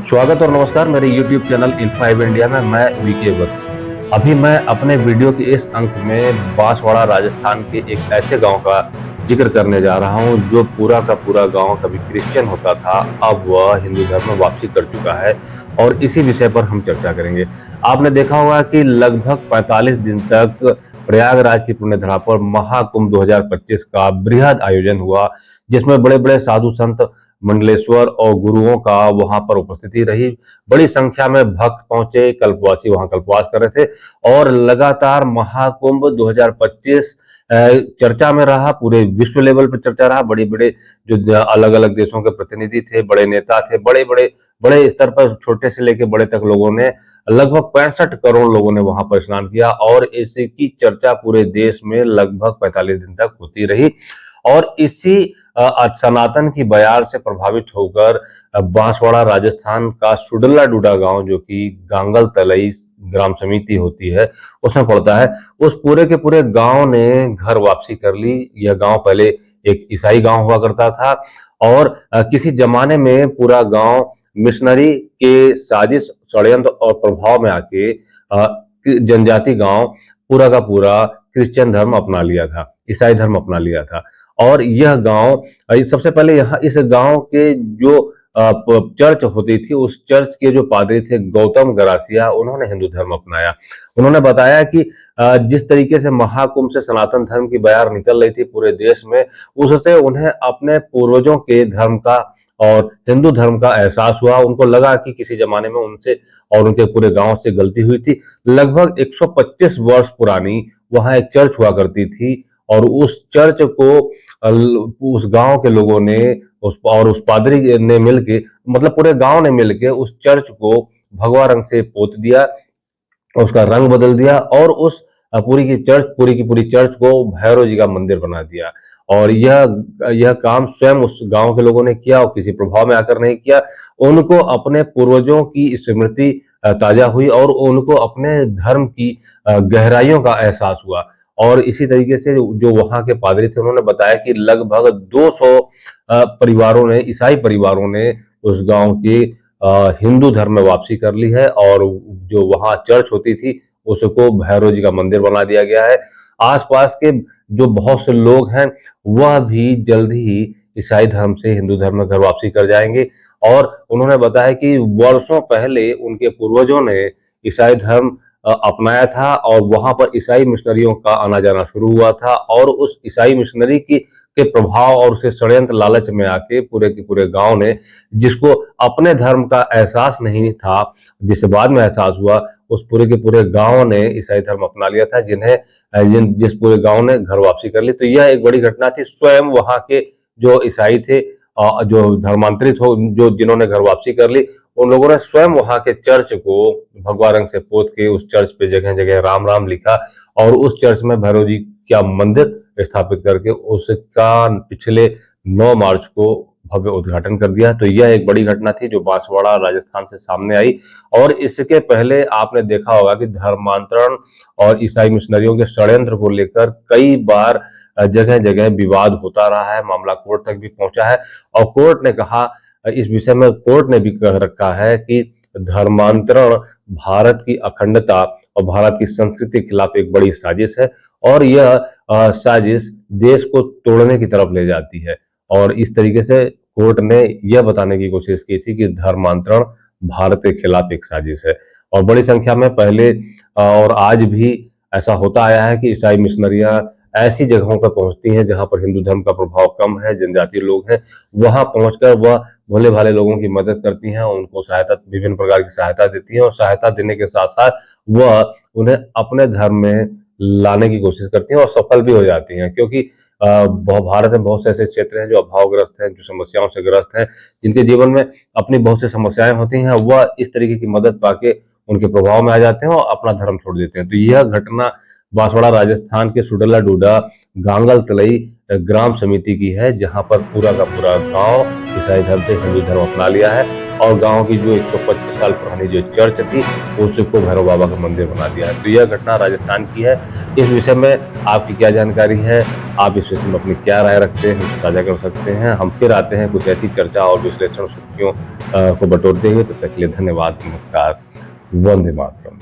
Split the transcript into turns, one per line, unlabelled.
स्वागत और नमस्कार मेरे YouTube चैनल इन5 इंडिया में। मैं वीके वत्स। अभी मैं अपने वीडियो के इस अंक में बांसवाड़ा राजस्थान के एक ऐसे गांव का जिक्र करने जा रहा हूं जो पूरा का पूरा गांव कभी क्रिश्चियन होता था, अब वह हिंदू धर्म में वापसी कर चुका है और इसी विषय पर हम चर्चा करेंगे। आपने देखा होगा कि लगभग 45 दिन तक प्रयागराज की पुण्य धरा पर महाकुंभ 2025 का बृहद आयोजन हुआ, जिसमें बड़े बड़े साधु संत, मंडलेश्वर और गुरुओं का वहां पर उपस्थिति रही। बड़ी संख्या में भक्त पहुंचे, कल्पवासी वहां कल्पवास कर रहे थे और लगातार महाकुंभ 2025 चर्चा में रहा। पूरे विश्व लेवल पर चर्चा रहा। बड़े बड़े जो अलग अलग देशों के प्रतिनिधि थे, बड़े नेता थे, बड़े स्तर पर, छोटे से लेकर बड़े तक लोगों ने, लगभग 65 करोड़ लोगों ने वहां पर स्नान किया और इसकी चर्चा पूरे देश में लगभग 45 दिन तक होती रही। और इसी सनातन की बयार से प्रभावित होकर बांसवाड़ा राजस्थान का सुडल्ला डूडा गांव, जो कि गांगल तलई ग्राम समिति होती है, उसमें पड़ता है, उस पूरे के पूरे गांव ने घर वापसी कर ली। यह गांव पहले एक ईसाई गांव हुआ करता था और किसी जमाने में पूरा गांव मिशनरी के साजिश, षड्यंत्र और प्रभाव में आके जनजाति गांव पूरा का पूरा क्रिश्चियन धर्म अपना लिया था, ईसाई धर्म अपना लिया था। और यह गांव, सबसे पहले यहाँ इस गांव के जो चर्च होती थी, उस चर्च के जो पादरी थे गौतम गरासिया, उन्होंने हिंदू धर्म अपनाया। उन्होंने बताया कि जिस तरीके से महाकुंभ से सनातन धर्म की बयार निकल रही थी पूरे देश में, उससे उन्हें अपने पूर्वजों के धर्म का और हिंदू धर्म का एहसास हुआ। उनको लगा कि किसी जमाने में उनसे और उनके पूरे गांव से गलती हुई थी। लगभग 125 वर्ष पुरानी वहां एक चर्च हुआ करती थी और उस चर्च को उस गांव के लोगों ने उस पादरी ने मिलके, मतलब पूरे गांव ने मिलके उस चर्च को भगवा रंग से पोत दिया, उसका रंग बदल दिया और उस पूरी की पूरी चर्च को भैरव जी का मंदिर बना दिया। और यह काम स्वयं उस गांव के लोगों ने किया और किसी प्रभाव में आकर नहीं किया। उनको अपने पूर्वजों की स्मृति ताजा हुई और उनको अपने धर्म की गहराइयों का एहसास हुआ। और इसी तरीके से जो वहां के पादरी थे, उन्होंने बताया कि लगभग 200 परिवारों ने, ईसाई परिवारों ने उस गांव के हिंदू धर्म में वापसी कर ली है और जो वहां चर्च होती थी उसको भैरव जी का मंदिर बना दिया गया है। आसपास के जो बहुत से लोग हैं वह भी जल्द ही ईसाई धर्म से हिंदू धर्म में घर वापसी कर जाएंगे। और उन्होंने बताया कि वर्षों पहले उनके पूर्वजों ने ईसाई धर्म अपनाया था और वहां पर ईसाई मिशनरियों का आना जाना शुरू हुआ था और उस ईसाई मिशनरी की के प्रभाव और उसे षड्यंत्र लालच में आके पूरे के पूरे गांव ने, जिसको अपने धर्म का एहसास नहीं था, जिसे बाद में एहसास हुआ, उस पूरे के पूरे गांव ने ईसाई धर्म अपना लिया था, जिस पूरे गांव ने घर वापसी कर ली। तो यह एक बड़ी घटना थी। स्वयं वहां के जो ईसाई थे, जो धर्मांतरित हो, जो जिन्होंने घर वापसी कर ली, उन लोगों ने स्वयं वहां के चर्च को भगवा रंग से पोत के उस चर्च पे जगह जगह राम राम लिखा और उस चर्च में भैरव जी का मंदिर स्थापित करके उसका पिछले 9 मार्च को भव्य उद्घाटन कर दिया। तो यह एक बड़ी घटना थी जो बांसवाड़ा राजस्थान से सामने आई। और इसके पहले आपने देखा होगा कि धर्मांतरण और ईसाई मिशनरियों के षड्यंत्र को लेकर कई बार जगह जगह विवाद होता रहा है, मामला कोर्ट तक भी पहुंचा है। और कोर्ट ने कहा, इस विषय में कोर्ट ने भी कह रखा है कि धर्मांतरण भारत की अखंडता और भारत की संस्कृति के खिलाफ एक बड़ी साजिश है और यह साजिश देश को तोड़ने की तरफ ले जाती है। और इस तरीके से कोर्ट ने यह बताने की कोशिश की थी कि धर्मांतरण भारत के खिलाफ एक साजिश है। और बड़ी संख्या में पहले और आज भी ऐसा होता आया है कि ईसाई मिशनरियां ऐसी जगहों पर पहुंचती हैं जहां पर हिंदू धर्म का प्रभाव कम है, जनजातीय लोग हैं, वहां पहुंचकर वह भोले भाले लोगों की मदद करती हैं, उनको सहायता, विभिन्न प्रकार की सहायता देती हैं और सहायता देने के साथ साथ वह उन्हें अपने धर्म में लाने की कोशिश करती हैं और सफल भी हो जाती हैं। क्योंकि भारत में बहुत से ऐसे क्षेत्र हैं जो अभावग्रस्त हैं, जो समस्याओं से ग्रस्त हैं, जिनके जीवन में अपनी बहुत सी समस्याएं होती हैं, वह इस तरीके की मदद पाके उनके प्रभाव में आ जाते हैं और अपना धर्म छोड़ देते हैं। तो यह घटना बांसवाड़ा राजस्थान के सुडल्ला डूडा गांगल तलई ग्राम समिति की है, जहां पर पूरा का पूरा गांव ईसाई धर्म से हिंदू धर्म अपना लिया है और गांव की जो 125 साल पुरानी जो चर्च थी उसको भैरव बाबा का मंदिर बना दिया है। तो यह घटना राजस्थान की है। इस विषय में आपकी क्या जानकारी है, आप इस विषय में अपनी क्या राय रखते हैं, मुझसे साझा कर सकते हैं। हम फिर आते हैं कुछ ऐसी चर्चा और विश्लेषण सुर्खियों को बटोरते हुए। तब तक के लिए धन्यवाद, नमस्कार, वंदे मातरम।